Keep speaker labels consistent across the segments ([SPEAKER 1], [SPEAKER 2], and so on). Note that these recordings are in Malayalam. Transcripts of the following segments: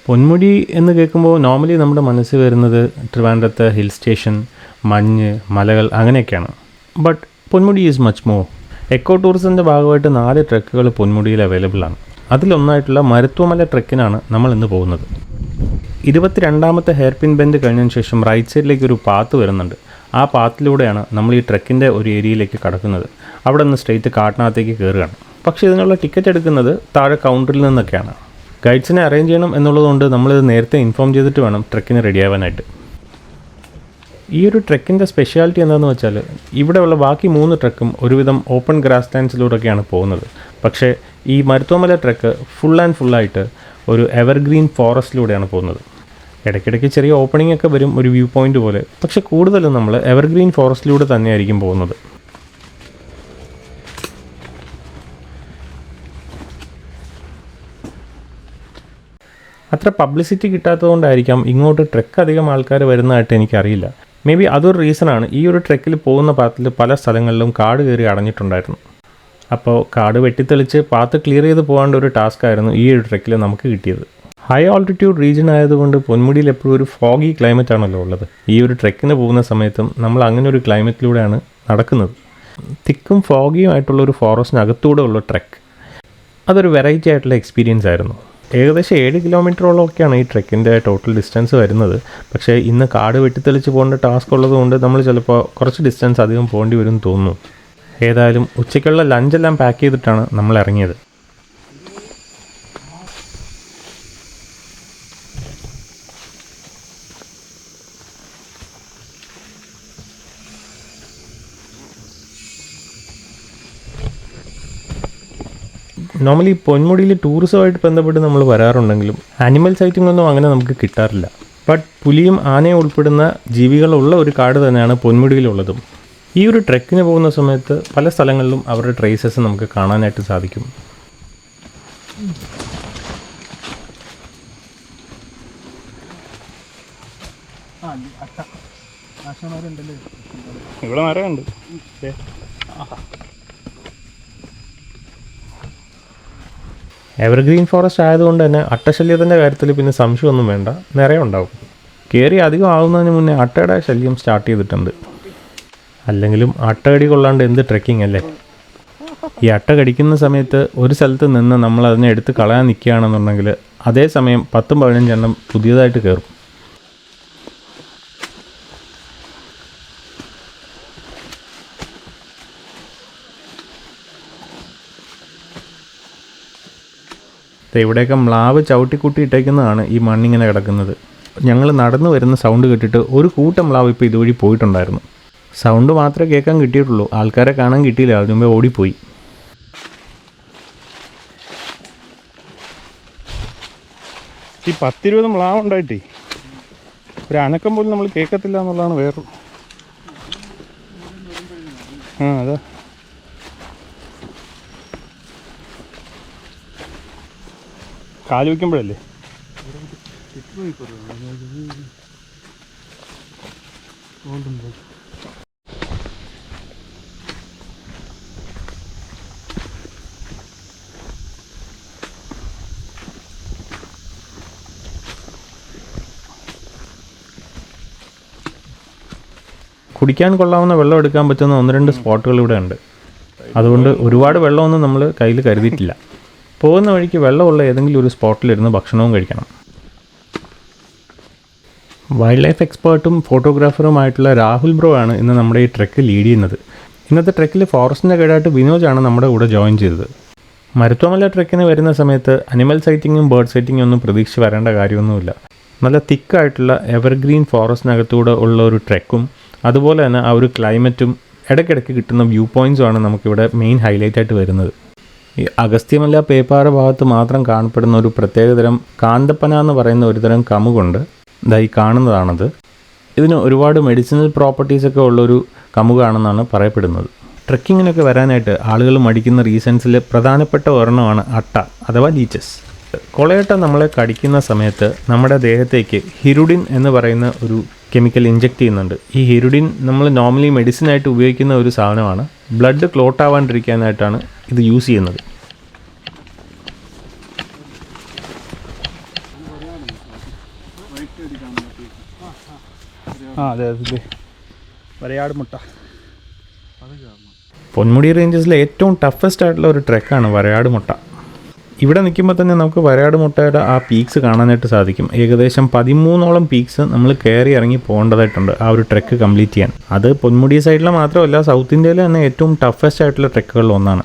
[SPEAKER 1] പൊന്മുടി എന്ന് കേൾക്കുമ്പോൾ നോർമലി നമ്മുടെ മനസ്സിൽ വരുന്നത് ട്രിവാൻഡ്രത്തെ ഹിൽ സ്റ്റേഷൻ, മഞ്ഞ്, മലകൾ അങ്ങനെയൊക്കെയാണ്. But Ponmudi is much more. Eco ടൂറിസത്തിൻ്റെ ഭാഗമായിട്ട് 4 ട്രെക്കുകൾ പൊന്മുടിയിൽ അവൈലബിൾ ആണ്. അതിലൊന്നായിട്ടുള്ള മരുത്വമല ട്രെക്കിനാണ് നമ്മൾ ഇന്ന് പോകുന്നത്. 22ാമത്തെ ഹെയർ പിൻ ബെൻഡ് കഴിഞ്ഞതിന് ശേഷം റൈറ്റ് സൈഡിലേക്ക് ഒരു പാത്ത് വരുന്നുണ്ട്. ആ പാത്തിലൂടെയാണ് നമ്മൾ ഈ ട്രെക്കിൻ്റെ ഒരു ഏരിയയിലേക്ക് കടക്കുന്നത്. അവിടെ നിന്ന് സ്ട്രെയിറ്റ് കാട്ടിനകത്തേക്ക് കയറുകയാണ്. പക്ഷേ ഇതിനുള്ള ടിക്കറ്റ് എടുക്കുന്നത് താഴെ കൗണ്ടറിൽ നിന്നൊക്കെയാണ്. ഗൈഡ്സിനെ അറേഞ്ച് ചെയ്യണം എന്നുള്ളതുകൊണ്ട് നമ്മളിത് നേരത്തെ ഇൻഫോം ചെയ്തിട്ട് വേണം ട്രെക്കിന് റെഡി ആവാനായിട്ട്. ഈ ഒരു ട്രെക്കിൻ്റെ സ്പെഷ്യാലിറ്റി എന്താണെന്ന് വെച്ചാൽ ഇവിടെയുള്ള ബാക്കി 3 ട്രെക്കും ഒരുവിധം ഓപ്പൺ ഗ്രാസ് ലാൻഡ്സിലൂടെയൊക്കെയാണ് പോകുന്നത്. പക്ഷേ ഈ മരുത്വമല ട്രെക്ക് ഫുള്ളായിട്ട് ഒരു എവർഗ്രീൻ ഫോറസ്റ്റിലൂടെയാണ് പോകുന്നത്. ഇടയ്ക്കിടയ്ക്ക് ചെറിയ ഓപ്പണിംഗ് ഒക്കെ വരും, ഒരു വ്യൂ പോയിൻ്റ് പോലെ. പക്ഷേ കൂടുതലും നമ്മൾ എവർഗ്രീൻ ഫോറസ്റ്റിലൂടെ തന്നെയായിരിക്കും പോകുന്നത്. അത്ര പബ്ലിസിറ്റി കിട്ടാത്തതുകൊണ്ടായിരിക്കാം ഇങ്ങോട്ട് ട്രെക്ക് അധികം ആൾക്കാർ വരുന്നതായിട്ട് എനിക്കറിയില്ല. മേ ബി അതൊരു റീസണാണ്. ഈ ഒരു ട്രെക്കിൽ പോകുന്ന പാത്തിൽ പല സ്ഥലങ്ങളിലും കാട് കയറി അടഞ്ഞിട്ടുണ്ടായിരുന്നു. അപ്പോൾ കാട് വെട്ടിത്തെളിച്ച് പാത്ത് ക്ലിയർ ചെയ്ത് പോകേണ്ട ഒരു ടാസ്ക് ആയിരുന്നു ഈ ഒരു ട്രെക്കിൽ നമുക്ക് കിട്ടിയത്. ഹൈ ഓൾട്ടിറ്റ്യൂഡ് റീജിയൻ ആയതുകൊണ്ട് പൊന്മുടിയിൽ എപ്പോഴും ഒരു ഫോഗി ക്ലൈമറ്റ് ആണല്ലോ ഉള്ളത്. ഈ ഒരു ട്രെക്കിന് പോകുന്ന സമയത്തും നമ്മൾ അങ്ങനെ ഒരു ക്ലൈമറ്റിലൂടെയാണ് നടക്കുന്നത്. തിക്കും ഫോഗിയും ആയിട്ടുള്ളൊരു ഫോറസ്റ്റിനകത്തൂടെ ഉള്ള ട്രെക്ക്, അതൊരു വെറൈറ്റി ആയിട്ടുള്ള എക്സ്പീരിയൻസ് ആയിരുന്നു. ഏകദേശം 7 കിലോമീറ്ററോളമൊക്കെയാണ് ഈ ട്രെക്കിൻ്റെ ടോട്ടൽ ഡിസ്റ്റൻസ് വരുന്നത്. പക്ഷേ ഇന്ന് കാട് വെട്ടിത്തെളിച്ച് പോകേണ്ട ടാസ്ക് ഉള്ളതുകൊണ്ട് നമ്മൾ ചിലപ്പോൾ കുറച്ച് ഡിസ്റ്റൻസ് അധികം പോകേണ്ടി വരും എന്ന് തോന്നുന്നു. ഏതായാലും ഉച്ചയ്ക്കുള്ള ലഞ്ചെല്ലാം പാക്ക് ചെയ്തിട്ടാണ് നമ്മൾ ഇറങ്ങിയത്. നോർമലി പൊന്മുടിയിൽ ടൂറിസമായിട്ട് ബന്ധപ്പെട്ട് നമ്മൾ വരാറുണ്ടെങ്കിലും ആനിമൽ സൈറ്റിംഗ് ഒന്നും അങ്ങനെ നമുക്ക് കിട്ടാറില്ല. ബട്ട് പുലിയും ആനയും ഉൾപ്പെടുന്ന ജീവികളുള്ള ഒരു കാട് തന്നെയാണ് പൊന്മുടിയിലുള്ളതും. ഈ ഒരു ട്രെക്കിന് പോകുന്ന സമയത്ത് പല സ്ഥലങ്ങളിലും അവരുടെ ട്രേസസ് നമുക്ക് കാണാനായിട്ട് സാധിക്കും. ഇവിടെ നിറയുണ്ട്. എവർഗ്രീൻ ഫോറസ്റ്റ് ആയതുകൊണ്ട് തന്നെ അട്ടശല്യത്തിൻ്റെ കാര്യത്തിൽ പിന്നെ സംശയമൊന്നും വേണ്ട, നിറയെ ഉണ്ടാവും. കയറി അധികം ആവുന്നതിന് മുന്നേ അട്ടയുടെ ശല്യം സ്റ്റാർട്ട് ചെയ്തിട്ടുണ്ട്. അല്ലെങ്കിലും അട്ടകടി കൊള്ളാണ്ട് എന്ത് ട്രെക്കിംഗ് അല്ലേ. ഈ അട്ട കടിക്കുന്ന സമയത്ത് ഒരു സ്ഥലത്ത് നിന്ന് നമ്മൾ അതിനെ എടുത്ത് കളയാൻ നിൽക്കുകയാണെന്നുണ്ടെങ്കിൽ അതേസമയം 10-15 എണ്ണം പുതിയതായിട്ട് കയറും. ഇവിടെയൊക്കെ മ്ലാവ് ചവിട്ടിക്കൂട്ടി ഇട്ടേക്കുന്നതാണ് ഈ മണ്ണിങ്ങനെ കിടക്കുന്നത്. ഞങ്ങൾ നടന്നു വരുന്ന സൗണ്ട് കേട്ടിട്ട് ഒരു കൂട്ടം മ്ലാവ് ഇപ്പോൾ ഇതുവഴി പോയിട്ടുണ്ടായിരുന്നു. സൗണ്ട് മാത്രമേ കേൾക്കാൻ കിട്ടിയിട്ടുള്ളൂ, ആൾക്കാരെ കാണാൻ കിട്ടിയില്ല. അതിനു മുമ്പേ ഓടിപ്പോയി. ഈ 10-20 മ്ലാവ് ഉണ്ടായിട്ടേ ഒരു അനക്കം പോലും നമ്മൾ കേൾക്കത്തില്ല എന്നുള്ളതാണ് വേറെ. അതാ കാല് വയ്ക്കുമ്പോഴല്ലേ. കുടിക്കാൻ കൊള്ളാവുന്ന വെള്ളം എടുക്കാൻ പറ്റുന്ന 1-2 സ്പോട്ടുകൾ ഇവിടെ ഉണ്ട്. അതുകൊണ്ട് ഒരുപാട് വെള്ളമൊന്നും നമ്മൾ കയ്യിൽ കരുതിയിട്ടില്ല. പോകുന്ന വഴിക്ക് വെള്ളമുള്ള ഏതെങ്കിലും ഒരു സ്പോട്ടിലിരുന്ന് ഭക്ഷണവും കഴിക്കണം. വൈൽഡ് ലൈഫ് എക്സ്പേർട്ടും ഫോട്ടോഗ്രാഫറുമായിട്ടുള്ള രാഹുൽ ബ്രോ ആണ് ഇന്ന് നമ്മുടെ ഈ ട്രെക്ക് ലീഡ് ചെയ്യുന്നത്. ഇന്നത്തെ ട്രെക്കിൽ ഫോറസ്റ്റിൻ്റെ ഗൈഡായിട്ട് വിനോജാണ് നമ്മുടെ കൂടെ ജോയിൻ ചെയ്തത്. മരുത്വമല ട്രെക്കിന് വരുന്ന സമയത്ത് അനിമൽ സൈറ്റിങ്ങും ബേർഡ് സൈറ്റിങ്ങും ഒന്നും പ്രതീക്ഷിച്ച് വരേണ്ട കാര്യമൊന്നുമില്ല. നല്ല തിക്കായിട്ടുള്ള എവർഗ്രീൻ ഫോറസ്റ്റിനകത്തൂടെ ഉള്ള ഒരു ട്രെക്കും അതുപോലെ തന്നെ ആ ഒരു ക്ലൈമറ്റും ഇടയ്ക്കിടയ്ക്ക് കിട്ടുന്ന വ്യൂ പോയിൻറ്റ്സുമാണ് നമുക്കിവിടെ മെയിൻ ഹൈലൈറ്റ് ആയിട്ട് വരുന്നത്. ഈ അഗസ്ത്യമല പേപ്പാറ ഭാഗത്ത് മാത്രം കാണപ്പെടുന്ന ഒരു പ്രത്യേകതരം കാന്തപ്പന എന്ന് പറയുന്ന ഒരു തരം കമുകുണ്ട്. ഇതായി കാണുന്നതാണത്. ഇതിന് ഒരുപാട് മെഡിസിനൽ പ്രോപ്പർട്ടീസൊക്കെ ഉള്ളൊരു കമുകാണെന്നാണ് പറയപ്പെടുന്നത്. ട്രെക്കിങ്ങിനൊക്കെ വരാനായിട്ട് ആളുകൾ മടിക്കുന്ന റീസൺസിൽ പ്രധാനപ്പെട്ട ഒരെണ്ണമാണ് അട്ട അഥവാ ലീച്ചസ്. കൊളയട്ട നമ്മളെ കടിക്കുന്ന സമയത്ത് നമ്മുടെ ദേഹത്തേക്ക് ഹിരുഡിൻ എന്ന് പറയുന്ന ഒരു കെമിക്കൽ ഇഞ്ചെക്റ്റ് ചെയ്യുന്നുണ്ട്. ഈ ഹിരുഡിൻ നമ്മൾ നോർമലി മെഡിസിനായിട്ട് ഉപയോഗിക്കുന്ന ഒരു സാധനമാണ്. ബ്ലഡ് ക്ലോട്ട് ആവാണ്ടിരിക്കാനായിട്ടാണ് ഇത് യൂസ് ചെയ്യുന്നത്.
[SPEAKER 2] അതെ അതെ, വരയാട് മുട്ട.
[SPEAKER 1] പൊന്മുടി റേഞ്ചസിലെ ഏറ്റവും ടഫസ്റ്റ് ആയിട്ടുള്ള ഒരു ട്രെക്കാണ് വരയാട് മുട്ട. ഇവിടെ നിൽക്കുമ്പോൾ തന്നെ നമുക്ക് വരയാട് മുട്ടയുടെ ആ പീക്സ് കാണാനായിട്ട് സാധിക്കും. ഏകദേശം 13ഓളം പീക്സ് നമ്മൾ കയറി ഇറങ്ങി പോകേണ്ടതായിട്ടുണ്ട് ആ ഒരു ട്രെക്ക് കംപ്ലീറ്റ് ചെയ്യാൻ. അത് പൊന്മുടി സൈഡിൽ മാത്രമല്ല, സൗത്ത് ഇന്ത്യയിലെ തന്നെ ഏറ്റവും ടഫസ്റ്റ് ആയിട്ടുള്ള ട്രെക്കുകളിൽ ഒന്നാണ്.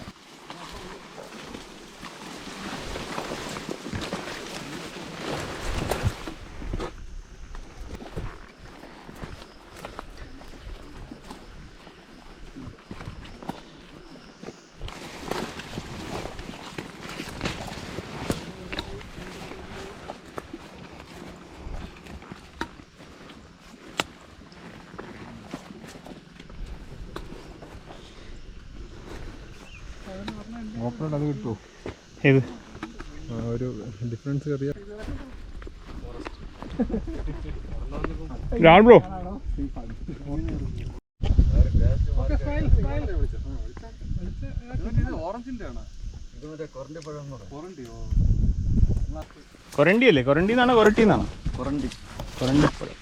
[SPEAKER 2] അത് കിട്ടുമോ?
[SPEAKER 1] ഏത്
[SPEAKER 2] ഒരു ഡിഫറൻസ് ചെറിയ
[SPEAKER 1] ബ്രോ കൊരണ്ടി അല്ലേ? കൊരണ്ടി എന്നാണോ കൊരട്ടി എന്നാണോ?
[SPEAKER 2] കൊരണ്ടി.
[SPEAKER 1] കൊരണ്ടിപ്പഴം.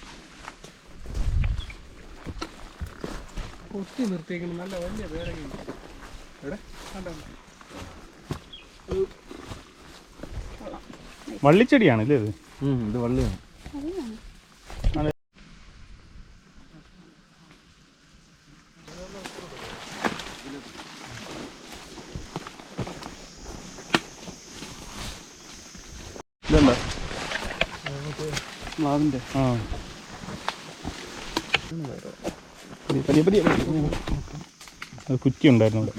[SPEAKER 3] കുത്തി നിർത്തിയേക്കണം. നല്ല വലിയ പേരൊക്കെ
[SPEAKER 1] വള്ളിച്ചെടിയാണ് ഇല്ലേ ഇത്?
[SPEAKER 2] ഇത് വള്ളിയാണ്.
[SPEAKER 1] ഇതെന്താ?
[SPEAKER 2] മാവിൻ്റെ.
[SPEAKER 1] ആ പതിയെ പതിയെ അത് കുറ്റി ഉണ്ടായിരുന്നു ഇവിടെ.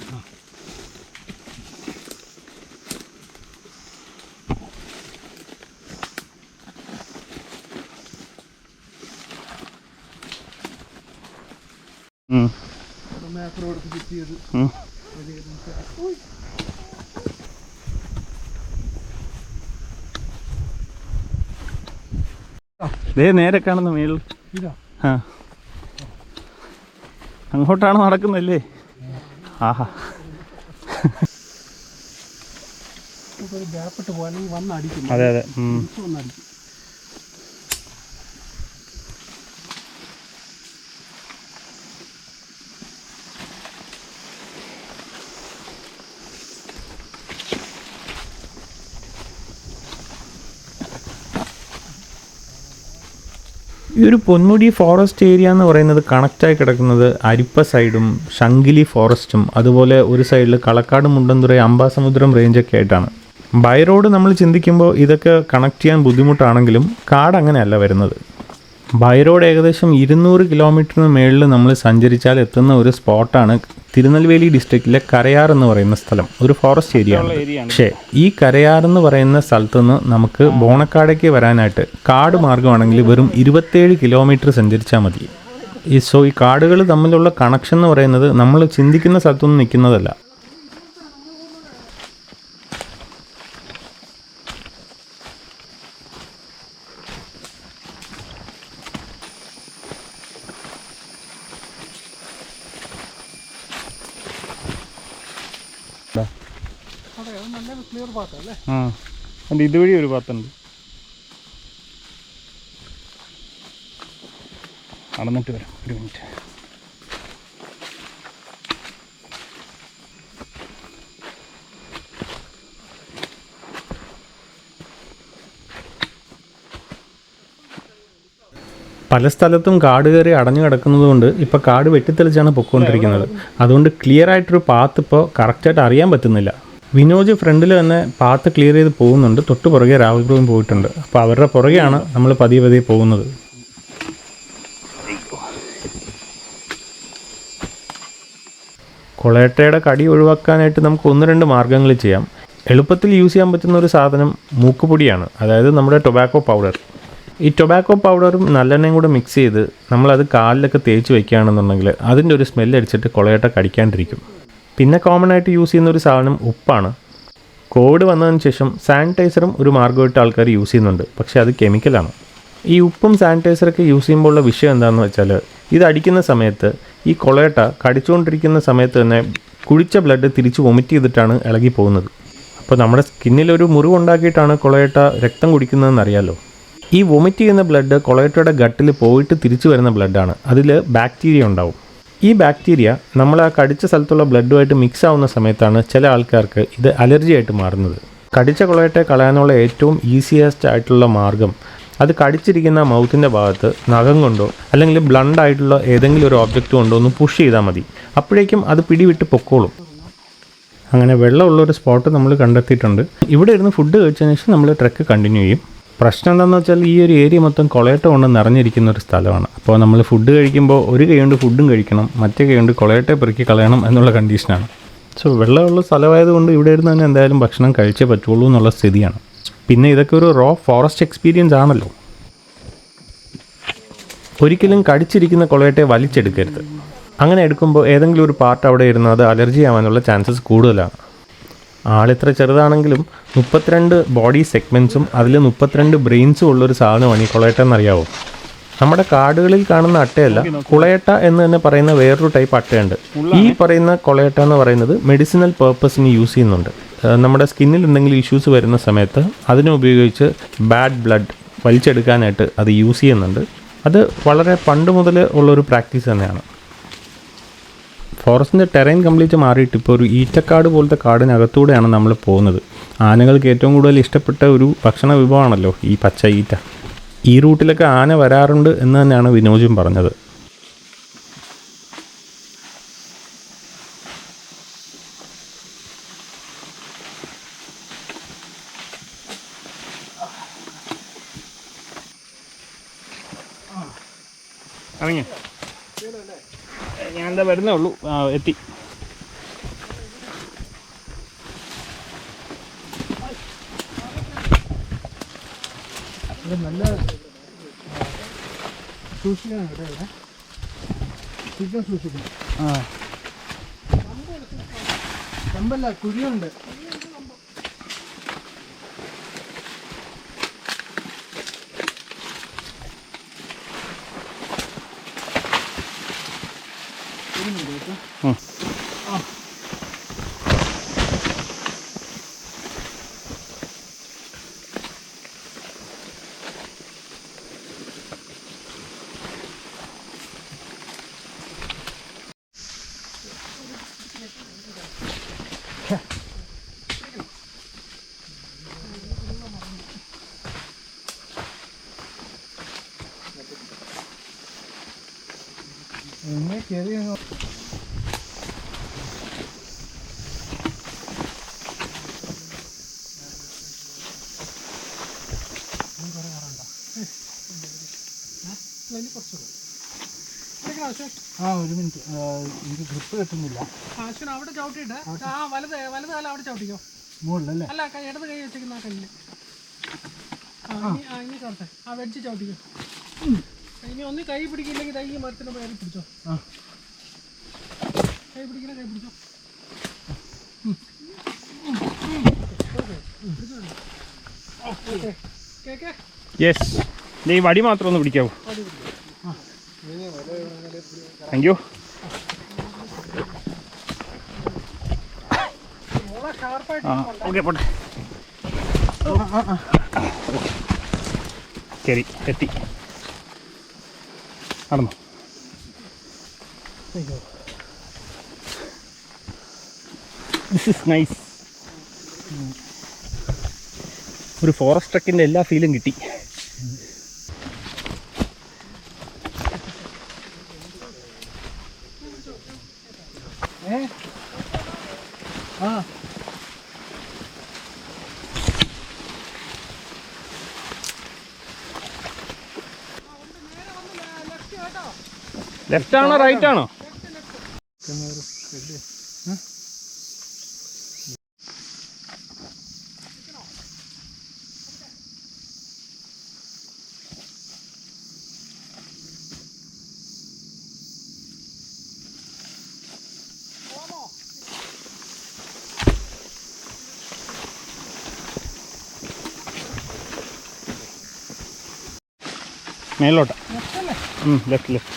[SPEAKER 1] നേരെ കാണുന്ന മേളിൽ. ആ അങ്ങോട്ടാണ് നടക്കുന്നല്ലേ? ആഹാ,
[SPEAKER 3] ഗ്യാപ്പിട്ട് പോകാനെങ്കിൽ വന്നടിക്കും.
[SPEAKER 1] അതെ അതെ.
[SPEAKER 3] വന്നടിക്കും.
[SPEAKER 1] ഈ ഒരു പൊന്മുടി ഫോറസ്റ്റ് ഏരിയ എന്ന് പറയുന്നത് കണക്റ്റായി കിടക്കുന്നത് അരിപ്പ സൈഡും ശംഖിലി ഫോറസ്റ്റും അതുപോലെ ഒരു സൈഡിൽ കളക്കാട് മുണ്ടന്തുറ അമ്പാസമുദ്രം റേഞ്ചൊക്കെ ആയിട്ടാണ്. ബൈ റോഡ് നമ്മൾ ചിന്തിക്കുമ്പോൾ ഇതൊക്കെ കണക്ട് ചെയ്യാൻ ബുദ്ധിമുട്ടാണെങ്കിലും കാട് അങ്ങനെയല്ല വരുന്നത്. ബൈ റോഡ് ഏകദേശം 200 കിലോമീറ്ററിന് മേളിൽ നമ്മൾ സഞ്ചരിച്ചാൽ എത്തുന്ന ഒരു സ്പോട്ടാണ് തിരുനെൽവേലി ഡിസ്ട്രിക്റ്റിലെ കരയാർ എന്ന് പറയുന്ന സ്ഥലം. ഒരു ഫോറസ്റ്റ് ഏരിയ ആണ്. പക്ഷേ ഈ കരയാർ എന്ന് പറയുന്ന സ്ഥലത്തു നിന്ന് നമുക്ക് ബോണക്കാടേക്ക് വരാനായിട്ട് കാട് മാർഗമാണെങ്കിൽ വെറും 27 കിലോമീറ്റർ സഞ്ചരിച്ചാൽ മതി. ഈ കാടുകൾ തമ്മിലുള്ള കണക്ഷൻ എന്ന് പറയുന്നത് നമ്മൾ ചിന്തിക്കുന്ന സ്ഥലത്തൊന്നും നിൽക്കുന്നതല്ല. ആ അത് ഇതുവഴി ഒരു പാത്തുണ്ട്. നടന്നിട്ട് വരാം, ഒരു മിനിറ്റ്. പല സ്ഥലത്തും കാട് കയറി അടഞ്ഞു കിടക്കുന്നത് കൊണ്ട് ഇപ്പോൾ കാട് വെട്ടിത്തെളിച്ചാണ് പൊയ്ക്കൊണ്ടിരിക്കുന്നത്. അതുകൊണ്ട് ക്ലിയർ ആയിട്ടൊരു പാത്ത് ഇപ്പോൾ കറക്റ്റായിട്ട് അറിയാൻ പറ്റുന്നില്ല. വിനോജ് ഫ്രണ്ടിൽ തന്നെ പാത്ത് ക്ലിയർ ചെയ്ത് പോകുന്നുണ്ട്. തൊട്ട് പുറകെ രാഹുൽ ബ്രോയും പോയിട്ടുണ്ട്. അപ്പോൾ അവരുടെ പുറകെയാണ് നമ്മൾ പതിയെ പതിയെ പോകുന്നത്. കൊളേട്ടയുടെ കടി ഒഴിവാക്കാനായിട്ട് നമുക്ക് 1-2 മാർഗ്ഗങ്ങൾ ചെയ്യാം. എളുപ്പത്തിൽ യൂസ് ചെയ്യാൻ പറ്റുന്ന ഒരു സാധനം മൂക്കുപൊടിയാണ്, അതായത് നമ്മുടെ ടൊബാക്കോ പൗഡർ. ഈ ടൊബാക്കോ പൗഡറും നല്ലെണ്ണയും കൂടെ മിക്സ് ചെയ്ത് നമ്മളത് കാലിലൊക്കെ തേച്ച് വയ്ക്കുകയാണെന്നുണ്ടെങ്കിൽ അതിൻ്റെ ഒരു സ്മെല്ലടിച്ചിട്ട് കൊളയേട്ട കടിക്കാണ്ടിരിക്കും. പിന്നെ കോമൺ ആയിട്ട് യൂസ് ചെയ്യുന്ന ഒരു സാധനം ഉപ്പാണ്. കോവിഡ് വന്നതിന് ശേഷം സാനിറ്റൈസറും ഒരു മാർഗ്ഗമായിട്ട് ആൾക്കാർ യൂസ് ചെയ്യുന്നുണ്ട്, പക്ഷേ അത് കെമിക്കലാണ്. ഈ ഉപ്പും സാനിറ്റൈസറൊക്കെ യൂസ് ചെയ്യുമ്പോഴുള്ള വിഷയം എന്താണെന്ന് വെച്ചാൽ, ഇതടിക്കുന്ന സമയത്ത് ഈ കൊളയേട്ട കടിച്ചുകൊണ്ടിരിക്കുന്ന സമയത്ത് തന്നെ കുടിച്ച ബ്ലഡ് തിരിച്ച് വൊമിറ്റ് ചെയ്തിട്ടാണ് ഇളകി പോകുന്നത്. അപ്പോൾ നമ്മുടെ സ്കിന്നിലൊരു മുറിവുണ്ടാക്കിയിട്ടാണ് കൊളയേട്ട രക്തം കുടിക്കുന്നതെന്ന് അറിയാമല്ലോ. ഈ വൊമിറ്റ് ചെയ്യുന്ന ബ്ലഡ് കൊളയറ്റയുടെ ഗട്ടിൽ പോയിട്ട് തിരിച്ചു വരുന്ന ബ്ലഡാണ്. അതിൽ ബാക്ടീരിയ ഉണ്ടാവും. ഈ ബാക്ടീരിയ നമ്മൾ ആ കടിച്ച സ്ഥലത്തുള്ള ബ്ലഡുമായിട്ട് മിക്സ് ആവുന്ന സമയത്താണ് ചില ആൾക്കാർക്ക് ഇത് അലർജി ആയിട്ട് മാറുന്നത്. കടിച്ച കൊളയറ്റെ കളയാനുള്ള ഏറ്റവും ഈസിയസ്റ്റ് ആയിട്ടുള്ള മാർഗം അത് കടിച്ചിരിക്കുന്ന മൗത്തിൻ്റെ ഭാഗത്ത് നഖം കൊണ്ടോ അല്ലെങ്കിൽ ബ്ലണ്ട് ആയിട്ടുള്ള ഏതെങ്കിലും ഒരു ഓബ്ജക്റ്റ് കൊണ്ടോ ഒന്ന് പുഷ് ചെയ്താൽ മതി. അപ്പോഴേക്കും അത് പിടിവിട്ട് പൊക്കോളും. അങ്ങനെ വെള്ളമുള്ളൊരു സ്പോട്ട് നമ്മൾ കണ്ടെത്തിയിട്ടുണ്ട്. ഇവിടെ ഇരുന്ന് ഫുഡ് കഴിച്ചതിന് ശേഷം നമ്മൾ ട്രെക്ക് കണ്ടിന്യൂ ചെയ്യും. പ്രശ്നം എന്താണെന്ന് വെച്ചാൽ ഈ ഒരു ഏരിയ മൊത്തം കൊളയട്ട കൊണ്ട് നിറഞ്ഞിരിക്കുന്ന ഒരു സ്ഥലമാണ്. അപ്പോൾ നമ്മൾ ഫുഡ് കഴിക്കുമ്പോൾ ഒരു കൈ കൊണ്ട് ഫുഡും കഴിക്കണം, മറ്റേ കൈ കൊണ്ട് കൊളയട്ടെ പെറുക്കി കളയണം എന്നുള്ള കണ്ടീഷനാണ്. സോ വെള്ളമുള്ള സ്ഥലമായതുകൊണ്ട് ഇവിടെ ഇരുന്ന് തന്നെ എന്തായാലും ഭക്ഷണം കഴിച്ചേ പറ്റുള്ളൂ എന്നുള്ള സ്ഥിതിയാണ്. പിന്നെ ഇതൊക്കെ ഒരു റോ ഫോറസ്റ്റ് എക്സ്പീരിയൻസ് ആണല്ലോ. ഒരിക്കലും കടിച്ചിരിക്കുന്ന കൊളയട്ടെ വലിച്ചെടുക്കരുത്. അങ്ങനെ എടുക്കുമ്പോൾ ഏതെങ്കിലും ഒരു പാർട്ട് അവിടെ ഇരുന്ന് അത് അലർജി ആവാനുള്ള ചാൻസസ് കൂടുതലാണ്. ആളിത്ര ചെറുതാണെങ്കിലും 32 ബോഡി സെഗ്മെൻറ്റ്സും അതിൽ 32 ബ്രെയിൻസും ഉള്ളൊരു സാധനമാണ് ഈ കൊളയട്ട എന്നറിയാവോ. നമ്മുടെ കാടുകളിൽ കാണുന്ന അട്ടയല്ല, കുളയട്ട എന്ന് തന്നെ പറയുന്ന വേറൊരു ടൈപ്പ് അട്ടയുണ്ട്. ഈ പറയുന്ന കൊളയട്ട എന്ന് പറയുന്നത് മെഡിസിനൽ പേർപ്പസിന് യൂസ് ചെയ്യുന്നുണ്ട്. നമ്മുടെ സ്കിന്നിൽ എന്തെങ്കിലും ഇഷ്യൂസ് വരുന്ന സമയത്ത് അതിനെ ഉപയോഗിച്ച് ബാഡ് ബ്ലഡ് വലിച്ചെടുക്കാനായിട്ട് അത് യൂസ് ചെയ്യുന്നുണ്ട്. അത് വളരെ പണ്ട് മുതൽ ഉള്ളൊരു പ്രാക്ടീസ് തന്നെയാണ്. ഫോറസ്റ്റിൻ്റെ ടെറൈൻ കംപ്ലീറ്റ് മാറിയിട്ട് ഇപ്പോൾ ഒരു ഈറ്റക്കാട് പോലത്തെ കാടിനകത്തൂടെയാണ് നമ്മൾ പോകുന്നത്. ആനകൾക്ക് ഏറ്റവും കൂടുതൽ ഇഷ്ടപ്പെട്ട ഒരു ഭക്ഷണ വിഭവമാണല്ലോ ഈ പച്ച ഈറ്റ. ഈ റൂട്ടിലൊക്കെ ആന വരാറുണ്ട് എന്ന് തന്നെയാണ് വിനോജും പറഞ്ഞത്.
[SPEAKER 2] ഇറങ്ങി ഞാൻ എന്താ വരുന്നേ ഉള്ളൂ. എത്തി.
[SPEAKER 3] നല്ല സൂക്ഷിക്കണം കേട്ടോ. ഇവിടെ ശരിക്കും സൂക്ഷിക്കണം. കമ്പല്ല, കുഴിയുണ്ട്. എന്നെ കയറി ഒരു മിനിറ്റ്, എനിക്ക് ഗ്രിപ്പ് കിട്ടുന്നില്ല. അവിടെ ചവിട്ടിയിട്ട് വലത് കാലം അവിടെ ചവിട്ടിക്കോ. മുകളിലല്ലേ? അല്ല, ഇടത് കൈ വെച്ചിരിക്കുന്ന ആ കല്ലിൽ. ഇനി ചവിട്ടെ, ആ വെച്ച് ചവിട്ടിക്കോ. ഇനി ഒന്ന് കൈ പിടിക്കില്ലെങ്കിൽ ഈ മരത്തിന് കയറി പിടിച്ചോ. കൈ പിടിക്കില്ല, കൈ പിടിച്ചോ.
[SPEAKER 2] യെസ്, ഈ വടി മാത്രം ഒന്ന് പിടിക്കാവോ? Thank you. ഓക്കെ, പോട്ടെ. ശരി, എത്തി. നടന്നു. This is nice. ഒരു ഫോറസ്റ്റ് ട്രക്കിൻ്റെ എല്ലാ ഫീലും കിട്ടി. ലെഫ്റ്റ് ആണോ റൈറ്റ് ആണോ? മേലോട്ടാ. Left left.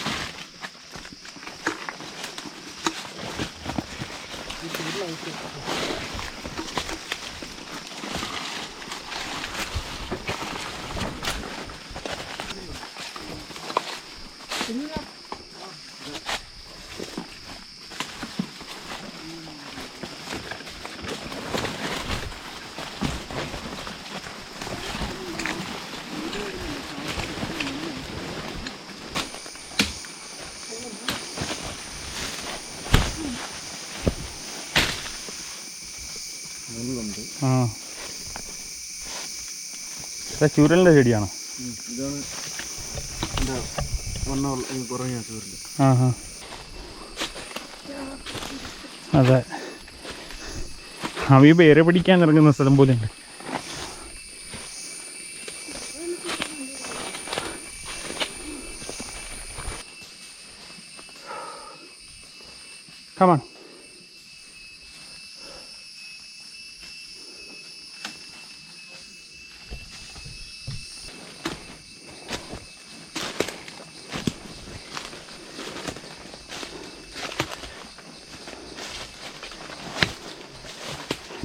[SPEAKER 2] ആ ചൂരലിൻ്റെ ചെടിയാണോ?
[SPEAKER 4] ഇതാണ് കുറഞ്ഞ ചൂരൽ.
[SPEAKER 2] ആ ഹാ അതെ, അവ പേരെ പിടിക്കാൻ ഇറങ്ങുന്ന സ്ഥലം പോലെയുണ്ട്. Come on.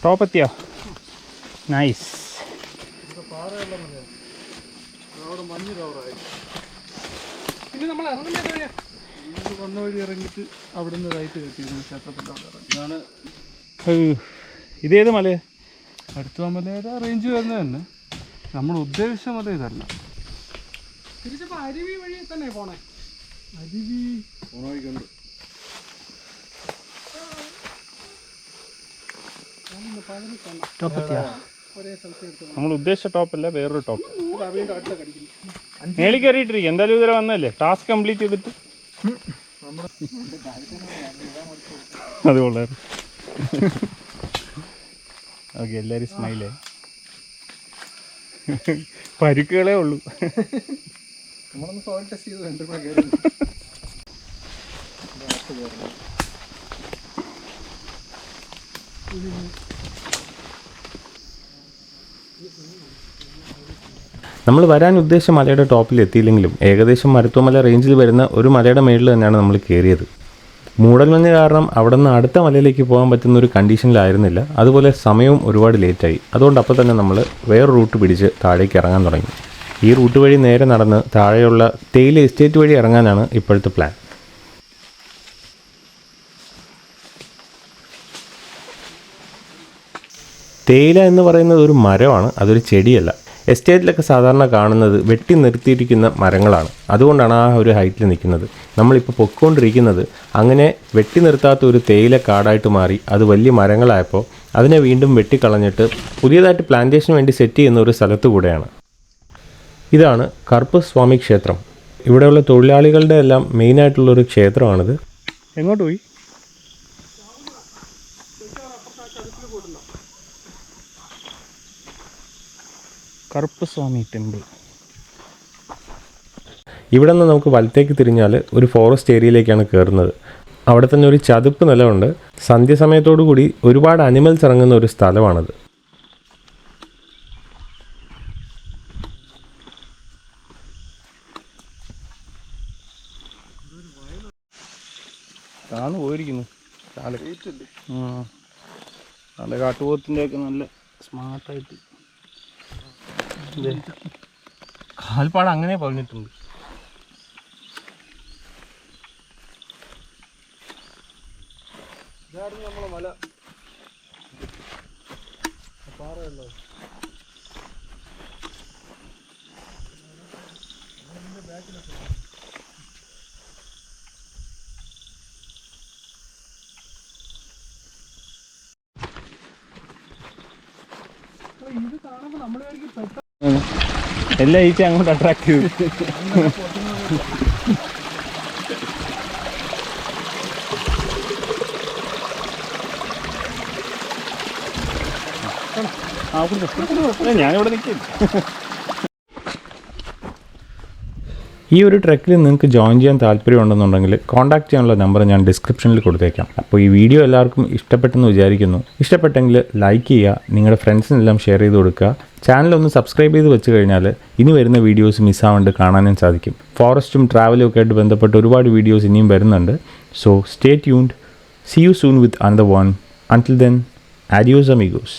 [SPEAKER 2] ടോപ്പ് എത്തിയോ? നൈസ്.
[SPEAKER 3] പിന്നെ നമ്മൾ ഇറങ്ങുന്ന വഴിയാ
[SPEAKER 4] വന്ന വഴി ഇറങ്ങിയിട്ട് അവിടെ നിന്ന് റൈറ്റ് കെട്ടിയിരുന്നു ക്ഷേത്രത്തിൻ്റെ അവിടെ ഇറങ്ങി. ഇതാണ്
[SPEAKER 2] ഇതേത് മല?
[SPEAKER 4] അടുത്ത മലയുടെ റേഞ്ച് വരുന്നത് തന്നെ. നമ്മൾ ഉദ്ദേശിച്ച മല ഇതല്ല.
[SPEAKER 3] തിരിച്ചപ്പോൾ അരുവി വഴി തന്നെ പോണേ.
[SPEAKER 4] അരുവി പോണ വഴിക്കുണ്ട്.
[SPEAKER 2] ടോപ്പ് എത്തിയോ?
[SPEAKER 3] ഒരേ സ്ഥലത്ത് എടുത്തു
[SPEAKER 2] നമ്മൾ ഉദ്ദേശിച്ച ടോപ്പല്ല, വേറൊരു ടോപ്പ്.
[SPEAKER 3] വീണ്ടും അടുത്ത കടിക്കുന്നു.
[SPEAKER 2] മേളിൽ കയറിയിട്ടിരിക്കും. എന്തായാലും ഇതുവരെ വന്നതല്ലേ, ടാസ്ക് കംപ്ലീറ്റ് ചെയ്തിട്ട്. അത് കൊള്ളാറ്. ഓക്കെ, എല്ലാവരും സ്മൈലേ. പരുക്കുകളേ ഉള്ളൂ.
[SPEAKER 4] നമ്മളൊന്ന് സോയിൽ ടെസ്റ്റ് ചെയ്ത് രണ്ടു കൂടെ കയറി.
[SPEAKER 1] നമ്മൾ വരാൻ ഉദ്ദേശിച്ച മലയുടെ ടോപ്പിൽ എത്തിയില്ലെങ്കിലും ഏകദേശം മരുത്വമല റേഞ്ചിൽ വരുന്ന ഒരു മലയുടെ മേളിൽ തന്നെയാണ് നമ്മൾ കയറിയത്. മൂടൽമഞ്ഞ് കാരണം അവിടെ നിന്ന് അടുത്ത മലയിലേക്ക് പോകാൻ പറ്റുന്ന ഒരു കണ്ടീഷനിലായിരുന്നില്ല. അതുപോലെ സമയവും ഒരുപാട് ലേറ്റായി. അതുകൊണ്ട് അപ്പോൾ തന്നെ നമ്മൾ വേറെ റൂട്ട് പിടിച്ച് താഴേക്ക് ഇറങ്ങാൻ തുടങ്ങി. ഈ റൂട്ട് വഴി നേരെ നടന്ന് താഴെയുള്ള തേയില എസ്റ്റേറ്റ് വഴി ഇറങ്ങാനാണ് ഇപ്പോഴത്തെ പ്ലാൻ. തേയില എന്ന് പറയുന്നത് ഒരു മരമാണ്, അതൊരു ചെടിയല്ല. എസ്റ്റേറ്റിലൊക്കെ സാധാരണ കാണുന്നത് വെട്ടി നിർത്തിയിരിക്കുന്ന മരങ്ങളാണ്. അതുകൊണ്ടാണ് ആ ഒരു ഹൈറ്റിൽ നിൽക്കുന്നത്. നമ്മളിപ്പോൾ പൊയ്ക്കൊണ്ടിരിക്കുന്നത് അങ്ങനെ വെട്ടി നിർത്താത്ത ഒരു തേയില കാടായിട്ട് മാറി അത് വലിയ മരങ്ങളായപ്പോൾ അതിനെ വീണ്ടും വെട്ടിക്കളഞ്ഞിട്ട് പുതിയതായിട്ട് പ്ലാന്റേഷന് വേണ്ടി സെറ്റ് ചെയ്യുന്ന ഒരു സ്ഥലത്ത് കൂടെയാണ്. ഇതാണ് കറുപ്പസ്വാമി ക്ഷേത്രം. ഇവിടെയുള്ള തൊഴിലാളികളുടെ എല്ലാം മെയിനായിട്ടുള്ളൊരു ക്ഷേത്രമാണിത്.
[SPEAKER 2] എങ്ങോട്ട് പോയി? കറുപ്പസ്വാമി ടെമ്പിൾ.
[SPEAKER 1] ഇവിടെ നിന്ന് നമുക്ക് വലത്തേക്ക് തിരിഞ്ഞാൽ ഒരു ഫോറസ്റ്റ് ഏരിയയിലേക്കാണ് കയറുന്നത്. അവിടെ തന്നെ ഒരു ചതുപ്പ് നിലമുണ്ട്. സന്ധ്യാസമയത്തോടു കൂടി ഒരുപാട് അനിമൽസ് ഇറങ്ങുന്ന ഒരു സ്ഥലമാണത്.
[SPEAKER 2] താന്ന് പോയിരിക്കുന്നു. നല്ല കാട്ടുപോത്തിൻ്റെ ഒക്കെ നല്ല സ്മാർട്ടായിട്ട് കാൽപ്പാട് അങ്ങനെ പറഞ്ഞിട്ടുണ്ട്.
[SPEAKER 4] ഇതായിരുന്നു നമ്മളെ മല. പാറയല്ലോ.
[SPEAKER 3] ഇത് കാണുമ്പോൾ നമ്മൾ പെട്ടെന്ന്
[SPEAKER 2] എല്ലാം ഈച്ച അങ്ങോട്ട് അട്രാക്ട് ചെയ്തു. ഞാനിവിടെ നിൽക്കും.
[SPEAKER 1] ഈ ഒരു ട്രെക്കിൽ നിങ്ങൾക്ക് ജോയിൻ ചെയ്യാൻ താല്പര്യമുണ്ടെന്നുണ്ടെങ്കിൽ കോൺടാക്ട് ചെയ്യാനുള്ള നമ്പർ ഞാൻ ഡിസ്ക്രിപ്ഷനിൽ കൊടുത്തേക്കാം. അപ്പോൾ ഈ വീഡിയോ എല്ലാവർക്കും ഇഷ്ടപ്പെട്ടെന്ന് വിചാരിക്കുന്നു. ഇഷ്ടപ്പെട്ടെങ്കിൽ ലൈക്ക് ചെയ്യുക, നിങ്ങളുടെ ഫ്രണ്ട്സിനെല്ലാം ഷെയർ ചെയ്ത് കൊടുക്കുക. ചാനലൊന്ന് സബ്സ്ക്രൈബ് ചെയ്ത് വെച്ച് കഴിഞ്ഞാൽ ഇനി വരുന്ന വീഡിയോസ് മിസ്സാവാണ്ട് കാണാനും സാധിക്കും. ഫോറസ്റ്റും ട്രാവലും ഒക്കെ ആയിട്ട് ബന്ധപ്പെട്ട് ഒരുപാട് വീഡിയോസ് ഇനിയും വരുന്നുണ്ട്. So stay tuned. See you soon with another one. Until then, adios amigos.